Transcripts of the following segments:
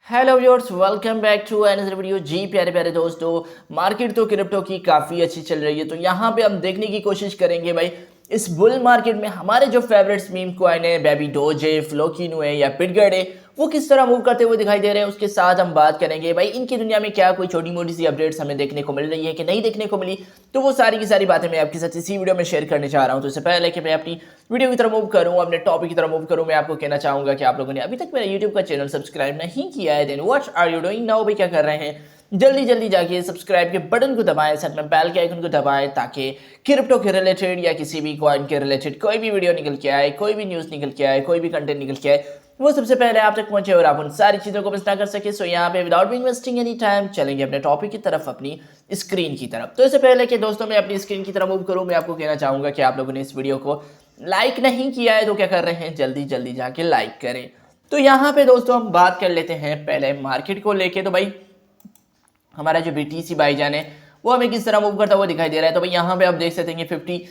Hello viewers, welcome back to another video. जी प्यारे प्यारे दोस्तों, मार्केट तो क्रिप्टो की काफ़ी अच्छी चल रही है। तो यहाँ पे हम देखने की कोशिश करेंगे भाई इस बुल मार्केट में हमारे जो फेवरेट्स मीम कॉइन है, बेबी डोज है, फ्लोकिनो है या पिटगेट है, वो किस तरह मूव करते हुए दिखाई दे रहे हैं। उसके साथ हम बात करेंगे भाई इनकी दुनिया में क्या कोई छोटी मोटी सी अपडेट्स हमें देखने को मिल रही है कि नहीं देखने को मिली। तो वो सारी की सारी बातें मैं आपके साथ इसी वीडियो में शेयर करने चाह रहा हूँ। तो इससे पहले कि मैं अपनी वीडियो की तरफ मूव करूँ, अपने टॉपिक की तरफ मूव करूँ, मैं आपको कहना चाहूंगा कि आप लोगों ने अभी तक मेरा यूट्यूब का चैनल सब्सक्राइब नहीं किया है, then what are you doing now. भाई क्या कर रहे हैं, जल्दी जल्दी जाके सब्सक्राइब के बटन को दबाएं, साथ में बेल के आइकन को दबाएं, ताकि क्रिप्टो के रिलेटेड या किसी भी कॉइन के रिलेटेड कोई भी वीडियो निकल के आए, कोई भी न्यूज़ निकल के आए, कोई भी कंटेंट निकल के आए, वो सबसे पहले आप तक पहुंचे और आप उन सारी चीज़ों को मिस ना कर सके। सो यहाँ पे विदाउट इन्वेस्टिंग एनी टाइम चलेंगे अपने टॉपिक की तरफ, अपनी स्क्रीन की तरफ। तो इससे पहले कि दोस्तों मैं अपनी स्क्रीन की तरफ मूव करूँ, मैं आपको कहना चाहूँगा कि आप लोगों ने इस वीडियो को लाइक नहीं किया है तो क्या कर रहे हैं, जल्दी जल्दी जाके लाइक करें। तो यहाँ पे दोस्तों हम बात कर लेते हैं पहले मार्केट को लेके। तो भाई हमारा जो BTC भाईजान है वो हमें किस तरह मूव करता हुआ दिखाई दे रहा है। तो भाई यहाँ पे आप देख सकते हैं कि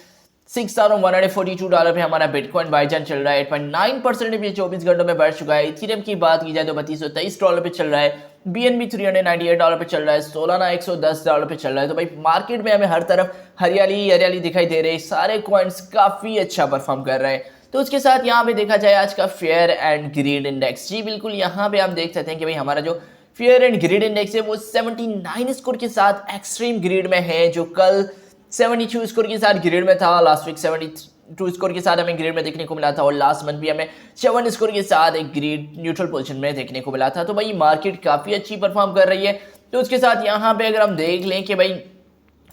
$56,142 पे हमारा बिटकॉइन भाईजान चल रहा है। 8.9% ये 24 घंटों में बढ़ चुका है। इथेरियम की बात की जाए तो $3223 पे चल रहा है। BNB $398 पे चल रहा है। सोलाना $110 पे चल रहा है। तो भाई मार्केट में हमें हर तरफ हरियाली हरियाली दिखाई दे रही है, सारे कॉइन्स काफ़ी अच्छा परफॉर्म कर रहे हैं। तो उसके साथ यहाँ पे देखा जाए आज का फेयर एंड ग्रीड इंडेक्स, जी बिल्कुल यहाँ पे आप देख सकते हैं कि भाई हमारा जो फेयर एंड ग्रीड इंडेक्स है वो 79 स्कोर के साथ एक्सट्रीम ग्रीड में है, जो कल 72 स्कोर के साथ ग्रेड में था। लास्ट वीक 72 स्कोर के साथ हमें ग्रेड में देखने को मिला था और लास्ट मंथ भी हमें 7 स्कोर के साथ एक ग्रेड न्यूट्रल पोजीशन में देखने को मिला था। तो भाई मार्केट काफ़ी अच्छी परफॉर्म कर रही है। तो उसके साथ यहाँ पे अगर हम देख लें कि भाई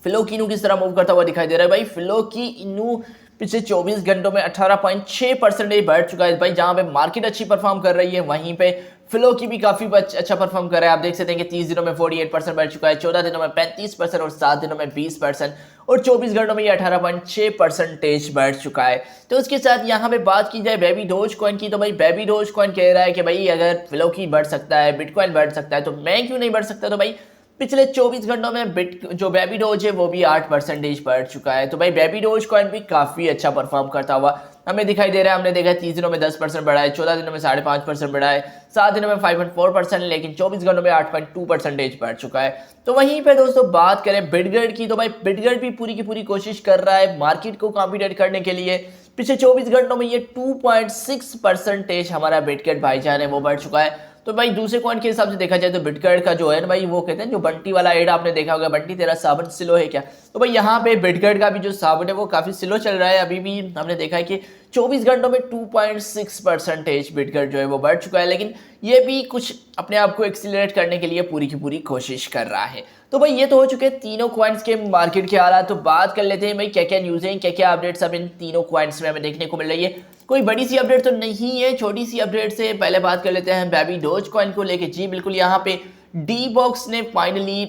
फ्लोकिनो किस तरह मूव करता हुआ दिखाई दे रहा है। भाई फ्लोकिनो पिछले 24 घंटों में 18.6% बढ़ चुका है। भाई जहाँ पे मार्केट अच्छी परफॉर्म कर रही है वहीं पे फ्लो की भी काफी अच्छा परफॉर्म कर रहा है। आप देख सकते हैं कि 30 दिनों में 48% बढ़ चुका है, 14 दिनों में 35% और 7 दिनों में 20% और 24 घंटों में ये 18.6% बढ़ चुका है। तो उसके साथ यहाँ पे बात की जाए बेबी डोज कॉइन की, तो भाई बेबी डोज कॉइन कह रहा है कि भाई अगर फ्लो की बढ़ सकता है, बिटकॉइन बढ़ सकता है, तो मैं क्यों नहीं बढ़ सकता। तो भाई पिछले 24 घंटों में जो बेबी डोज है वो भी 8% बढ़ चुका है। तो भाई बेबी डोज कॉइन भी काफ़ी अच्छा परफॉर्म करता हुआ हमें दिखाई दे रहा है। हमने देखा है 30 दिनों में 10% बढ़ा है, 14 दिनों में 5.5% बढ़ा है, 7 दिनों में 5.4%, लेकिन 24 घंटों में 8.2% बढ़ चुका है। तो वहीं पे दोस्तों बात करें बिटगेट की, तो भाई बिटगेट भी पूरी की पूरी कोशिश कर रहा है मार्केट को कॉम्पिटेट करने के लिए। पिछले 24 घंटों में ये 2.6% हमारा बिटगेट भाईजान है वो बढ़ चुका है। तो भाई दूसरे कॉइन के हिसाब से देखा जाए तो बिटगेट का जो है ना भाई, वो कहते हैं जो बंटी वाला एड आपने देखा होगा, बंटी तेरा साबुन स्लो है क्या। तो भाई यहाँ पे बिटगेट का भी जो साबुन है वो काफी स्लो चल रहा है। अभी भी हमने देखा है कि 24 घंटों में 2.6% बिटगेट जो है वो बढ़ चुका है, लेकिन ये भी कुछ अपने आप को एक्सीलरेट करने के लिए पूरी की पूरी कोशिश कर रहा है। तो भाई ये तो हो चुके हैं तीनों कॉइन्स के मार्केट के हालात। तो बात कर लेते हैं भाई क्या क्या न्यूज़ है, क्या क्या अपडेट्स अब इन तीनों कॉइन्स में हमें देखने को मिल रही है। कोई बड़ी सी अपडेट तो नहीं है, छोटी सी अपडेट से पहले बात कर लेते हैं बेबी डोज कॉइन को लेके। जी बिल्कुल, यहाँ पे डी बॉक्स ने फाइनली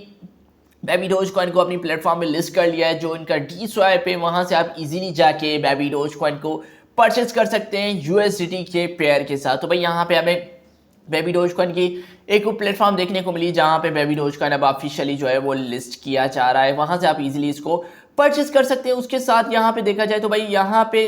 बेबी डोज कॉइन को अपनी प्लेटफॉर्म में लिस्ट कर लिया है। जो इनका डी स्वाइप है वहां से आप इजीली जाके बेबी डोज कॉइन को परचेज कर सकते हैं USDT के पेयर के साथ। तो भाई यहाँ पे हमें बेबी डोज कॉइन की एक प्लेटफॉर्म देखने को मिली जहाँ पे बेबी डोज कॉइन अब ऑफिशियली जो है वो लिस्ट किया जा रहा है, वहां से आप इजीली इसको परचेज कर सकते हैं। उसके साथ यहाँ पे देखा जाए तो भाई यहाँ पे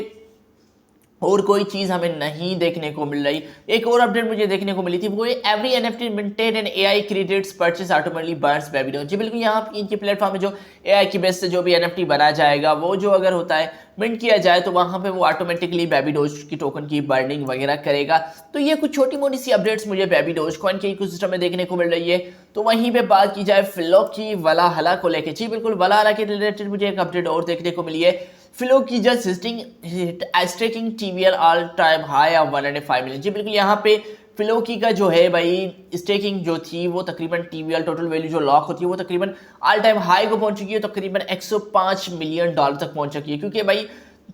और कोई चीज़ हमें नहीं देखने को मिल रही। एक और अपडेट मुझे देखने को मिली थी, वो every NFT minted and AI createds purchase automatically burns baby doge. जी बिल्कुल, यहाँ इनकी प्लेटफॉर्म में जो AI की बेस से जो भी NFT बना जाएगा वो जो अगर होता है मिंट किया जाए तो वहाँ पे वो ऑटोमेटिकली बेबी डोज की टोकन की बर्निंग वगैरह करेगा। तो ये कुछ छोटी मोटी सी अपडेट्स मुझे बेबी डोज कॉइन के इकोसिस्टम में देखने को मिल रही है। तो वहीं पे बात की जाए फ्लो की वलाहला को लेकर, जी बिल्कुल वलाहला के रिलेटेड मुझे एक अपडेट और देखने को मिली है। फ्लो की just staking TVL all time high of 105 million. जी बिल्कुल, यहाँ पे फ्लो की का जो है भाई स्टेकिंग जो थी वो तकरीबन TVL टोटल वैल्यू जो लॉक होती है वो तकरीबन ऑल टाइम हाई को पहुंच चुकी है, तकरीबन $105 मिलियन तक पहुंच चुकी है। क्योंकि भाई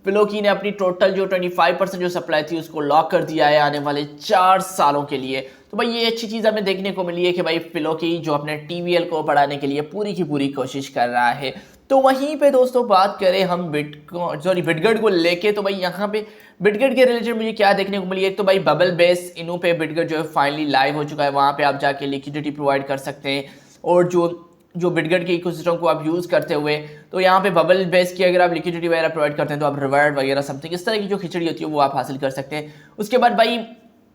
फ्लो की ने अपनी टोटल जो 25% जो सप्लाई थी उसको लॉक कर दिया है आने वाले 4 सालों के लिए। तो भाई ये अच्छी चीज़ हमें देखने को मिली है कि भाई फ्लो की जो अपने TVL को बढ़ाने के लिए पूरी की पूरी कोशिश कर रहा है। तो वहीं पे दोस्तों बात करें हम बिटगेट को लेके, तो भाई यहाँ पे बिटगेट के रिलेटेड मुझे क्या देखने को मिली है। तो भाई बबल बेस इनू पे बिटगेट जो है फाइनली लाइव हो चुका है, वहाँ पे आप जाके लिक्विडिटी प्रोवाइड कर सकते हैं। और जो बिटगेट के इकोसिस्टम को आप यूज़ करते हुए, तो यहाँ पे बबल बेस की अगर आप लिक्विडिटी वगैरह प्रोवाइड करते हैं तो आप रिवार्ड वगैरह समथिंग इस तरह की जो खिचड़ी होती है वो आप हासिल कर सकते हैं। उसके बाद भाई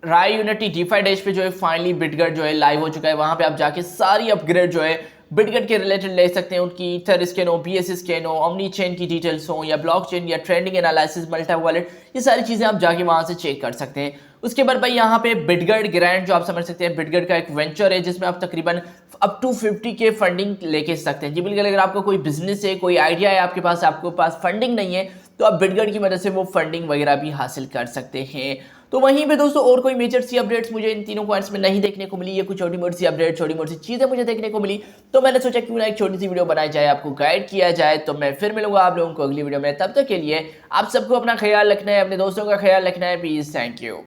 राय यूनिटी डीफाई डैश पे जो है फाइनली बिटगट जो है लाइव हो चुका है। वहां पे आप जाके सारी अपग्रेड जो है बिटगट के रिलेटेड ले सकते हैं। उनकी ईथर स्कैन हो, BSC स्कैन हो, ओमनी चेन की डिटेल्स हो, या ब्लॉकचेन या ट्रेंडिंग एनालिसिस, मल्टी वॉलेट, ये सारी चीजें आप जाके वहां से चेक कर सकते हैं। उसके बाद भाई यहाँ पे बिटगट ग्रैंड जो आप समझ सकते हैं, बिटगट का एक वेंचर है जिसमें आप तकरीबन अप टू 50 के फंडिंग लेके सकते हैं। जी बिल्कुल, अगर आपका कोई बिजनेस है, कोई आइडिया है आपके पास फंडिंग नहीं है, तो आप बिटगट की मदद से वो फंडिंग वगैरह भी हासिल कर सकते हैं। तो वहीं पे दोस्तों और कोई मेजर सी अपडेट्स मुझे इन तीनों कॉइन्स में नहीं देखने को मिली, ये कुछ छोटी मोटी सी अपडेट, छोटी मोटी सी चीजें मुझे देखने को मिली, तो मैंने सोचा क्यों ना एक छोटी सी वीडियो बनाई जाए, आपको गाइड किया जाए। तो मैं फिर मिलूंगा आप लोगों को अगली वीडियो में, तब तक के लिए आप सबको अपना ख्याल रखना है, अपने दोस्तों का ख्याल रखना है। Please, thank you.